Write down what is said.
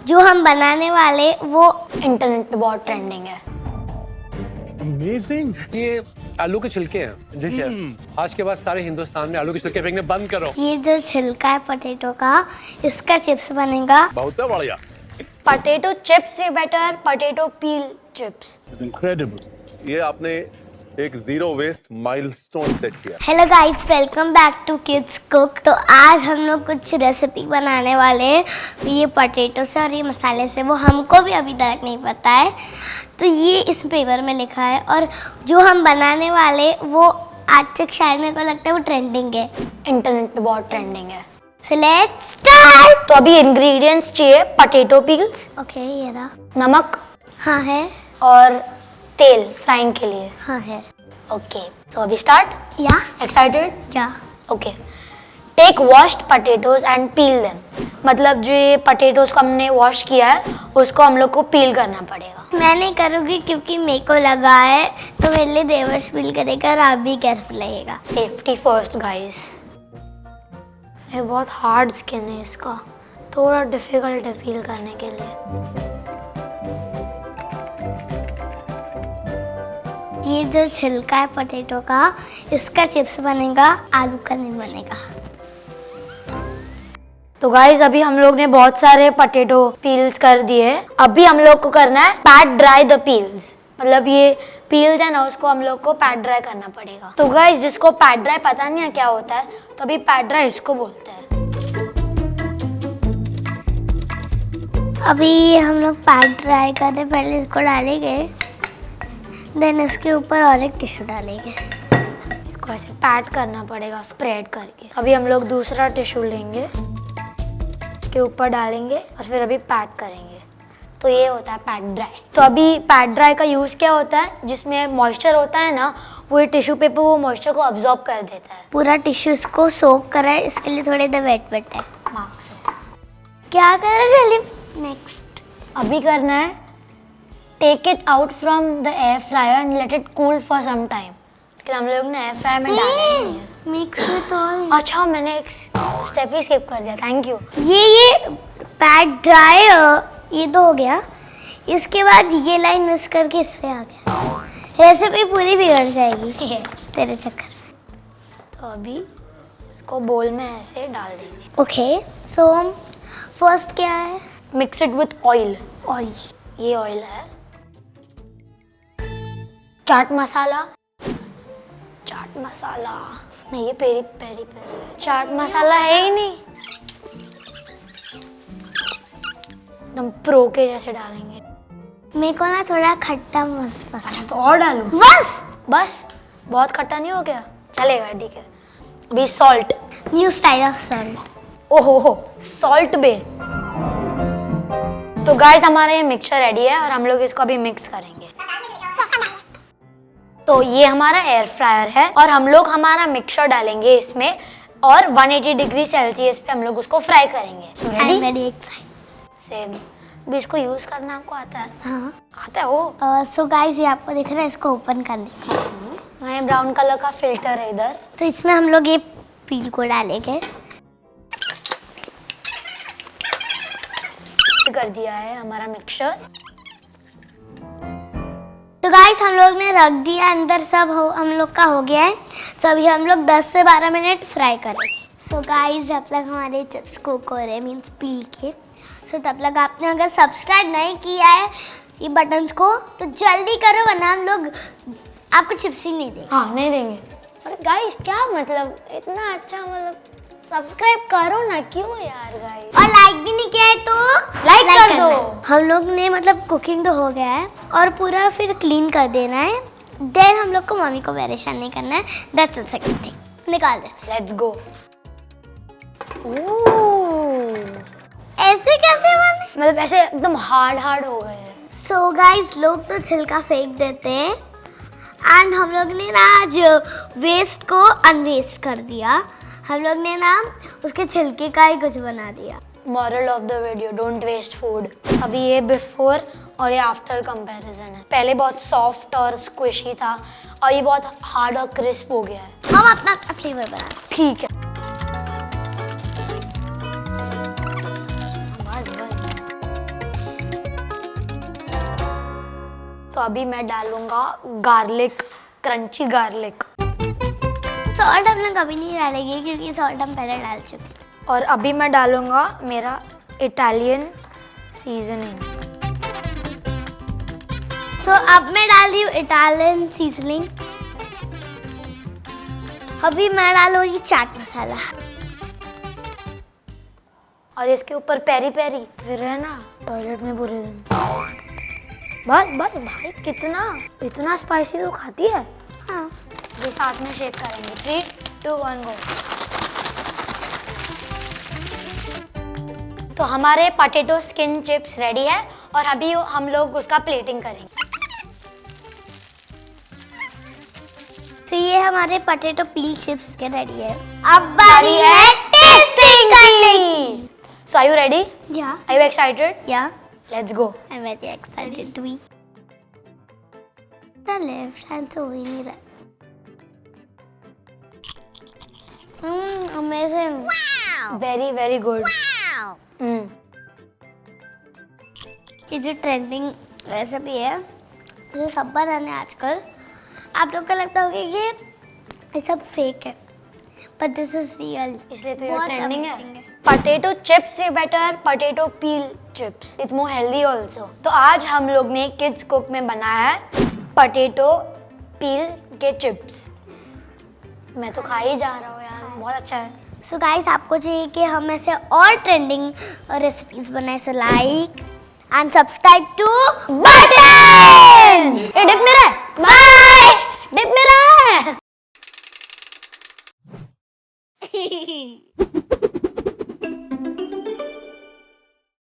जो हम बनाने वाले वो इंटरनेट पे बहुत ट्रेंडिंग है। अमेजिंग। ये आलू के छिलके हैं जी शेफ। आज के बाद सारे हिंदुस्तान में आलू के छिलके फेंकने बंद करो। ये जो छिलका है पोटैटो का, इसका चिप्स बनेगा। बहुत बढ़िया। पोटैटो चिप्स से better potato peel chips. This is incredible. ये आपने एक जीरो वेस्ट माइलस्टोन सेट किया। Hello guys, welcome back to kids cook. तो आज हम लोग कुछ रेसिपी बनाने वाले हैं ये पोटैटो से और ये मसाले से, वो हमको भी अभी तक नहीं पता है। तो ये इस पेपर में लिखा है और जो हम बनाने वाले वो आज तक शायद मेरे को लगता है वो ट्रेंडिंग है, इंटरनेट पे बहुत ट्रेंडिंग है। So let's start. तो अभी इंग्रेडिएंट्स चाहिए पोटैटो पील्स, ओके ये रहा। नमक हाँ है। और तेल फ्राइंग के लिए। हाँ है। ओके तो अभी स्टार्ट। या एक्साइटेड? या okay. Take washed potatoes and peel them. मतलब जो ये पोटैटोज को हमने वॉश किया है उसको हम लोग को पील करना पड़ेगा। मैं नहीं करूँगी क्योंकि मेरे को लगा है, तो मेरे लिए देवर्ष पील करेगा और आप भी केयरफुल लगेगा। Safety first guys. ये बहुत हार्ड स्किन है इसका, थोड़ा डिफिकल्ट है पील करने के लिए। ये जो छिलका है पोटैटो का, इसका चिप्स बनेगा, आलू का नहीं बनेगा। तो गाइस अभी हम लोग ने बहुत सारे पोटैटो पील्स कर दिए। अभी हम लोग को करना है पैट ड्राई द पील्स। मतलब ये पील्स है ना, उसको हम लोग को पैट ड्राई करना पड़ेगा। तो गाइस जिसको पैट ड्राई पता नहीं है क्या होता है, तो अभी पैट ड्राई इसको बोलते हैं। अभी हम लोग पैट ड्राई कर रहे, पहले इसको डालेंगे, देन इसके ऊपर और एक टिश्यू डालेंगे। इसको ऐसे पैट करना पड़ेगा स्प्रेड करके। अभी हम लोग दूसरा टिश्यू लेंगे, के ऊपर डालेंगे और फिर अभी पैट करेंगे। तो ये होता है पैट ड्राई। तो अभी पैट ड्राई का यूज़ क्या होता है, जिसमें मॉइस्चर होता है ना, वो टिश्यू पेपर वो मॉइस्चर को अब्जॉर्ब कर देता है। पूरा टिश्यू इसको सोक करा है, इसके लिए थोड़े देर वेट वेट है। मार्क से क्या कर रहे जल्दी। नेक्स्ट अभी करना है take it out from the air fryer and let it cool for some time. लेकिन हम लोग ने एयर फ्रायर में डाला ही नहीं है। मिक्स में तो अच्छा मैंने एक स्टेप ही स्किप कर दिया, थैंक यू। ये पैट ड्राई ये तो हो गया। इसके बाद ये लाइन मिस करके इस पे आ गया, रेसिपी पूरी बिगड़ जाएगी तेरे चक्कर में। तो अभी इसको बोल में ऐसे डाल देंगे। ओके सो फर्स्ट क्या है, mix it with oil. Oil. ये ऑयल है। चाट मसाला, चाट मसाला नहीं, ये पेरी पेरी पेरी है। चाट मसाला है ही नहीं, एकदम प्रो के जैसे डालेंगे। मेरे को ना थोड़ा खट्टा मस्त पसंद। अच्छा तो और डालूं? बस बस बहुत खट्टा नहीं हो गया? चलेगा ठीक है। अभी salt, new style of salt. ओहो हो सॉल्ट बे। तो गाइस हमारा ये मिक्सचर रेडी है और हम लोग इसको अभी मिक्स करेंगे। तो ये हमारा एयर फ्रायर है और हम लोग हमारा मिक्सचर डालेंगे इसमें और 180 डिग्री सेल्सियस पे हम लोग उसको फ्राई करेंगे। So, I am ready? Very excited. Same. अभी इसको यूज करना आपको आता है? हाँ। आता है वो। सो गाइस ये आपको दिख रहा है, इसको ओपन करने का। ये ब्राउन कलर का फिल्टर है इधर। तो इसमें हम लोग ये पील को डालेंगे। कर दिया है हमारा मिक्सचर। तो गाइस हम लोग ने रख दिया अंदर, सब हम लोग का हो गया है। सो अभी हम लोग 10 से 12 मिनट फ्राई करेंगे। सो गाइस जब तक हमारे चिप्स कुक हो रहे मीन्स पील के, सो तब तक आपने अगर सब्सक्राइब नहीं किया है ये बटन्स को तो जल्दी करो, वरना हम लोग आपको चिप्स ही नहीं देंगे। हाँ नहीं देंगे। अरे गाइस क्या मतलब इतना अच्छा, मतलब सब्सक्राइब करो ना, क्यों यार गाइस। और लाइक भी नहीं किया है तो लाइक कर करना दो। है। हम लोग ने मतलब कुकिंग तो हो गया है और पूरा फिर क्लीन कर देना है। देन हम लोग को मम्मी को परेशान नहीं करना है। That's the second thing. निकाल देते। Let's go. ऐसे कैसे बने? मतलब ऐसे एकदम हार्ड हार्ड हो गए हैं। सो गाइस लोग तो छिलका फेंक देते हैं एंड हम लोग ने ना आज वेस्ट को अनवेस्ट कर दिया। हम लोग ने ना उसके छिलके का ही कुछ बना दिया। Moral of the video, don't waste food. अभी ये बिफोर और ये आफ्टर कंपैरिजन है। पहले बहुत सॉफ्ट और स्क्विशी था और ये बहुत हार्ड और क्रिस्प हो गया है। हम अपना अपना फ्लेवर बना। ठीक है। बस बस तो अभी मैं डालूंगा गार्लिक, क्रंची गार्लिक। सॉल्ट हम लोग कभी नहीं डालेंगे क्योंकि सॉल्ट हम पहले डाल चुके हैं। और अभी मैं डालूंगा मेरा इटालियन सीजनिंग। सो अब मैं डाल रही हूँ इटालियन सीजनिंग। अभी मैं डालूंगी चाट मसाला और इसके ऊपर पेरी पेरी, फिर है ना टॉयलेट में पूरे दिन। बस बस भाई, कितना इतना स्पाइसी तो खाती है। हाँ। ये साथ में शेक करेंगे। 3, 2, 1 गो। तो हमारे पोटैटो स्किन चिप्स रेडी है और अभी हम लोग उसका प्लेटिंग करेंगे। तो ये हमारे पोटैटो पील चिप्स के रेडी है। अब बारी है टेस्टिंग करने की। So are you ready? Yeah. Are you excited? Yeah. Let's go. I'm very excited to be. The left hand so we need it. Amazing. Very very good. Mm. ये जो trending recipe है जो सब बनाने आजकल, आप लोग को लगता होगा कि ये सब फेक है, but this is real. इसलिए तो ये बहुत ट्रेंडिंग amazing है। पोटैटो चिप्स से better potato peel chips, it's more healthy also. तो आज हम लोग ने किड्स कुक में बनाया है पोटैटो पील के चिप्स। मैं तो खा ही जा रहा हूँ यार, बहुत अच्छा है। सो गाइस, आपको चाहिए कि हम ऐसे और ट्रेंडिंग रेसिपीज बनाए, so like and subscribe to button. ये डिप मेरा है, बाय। डिप मेरा है।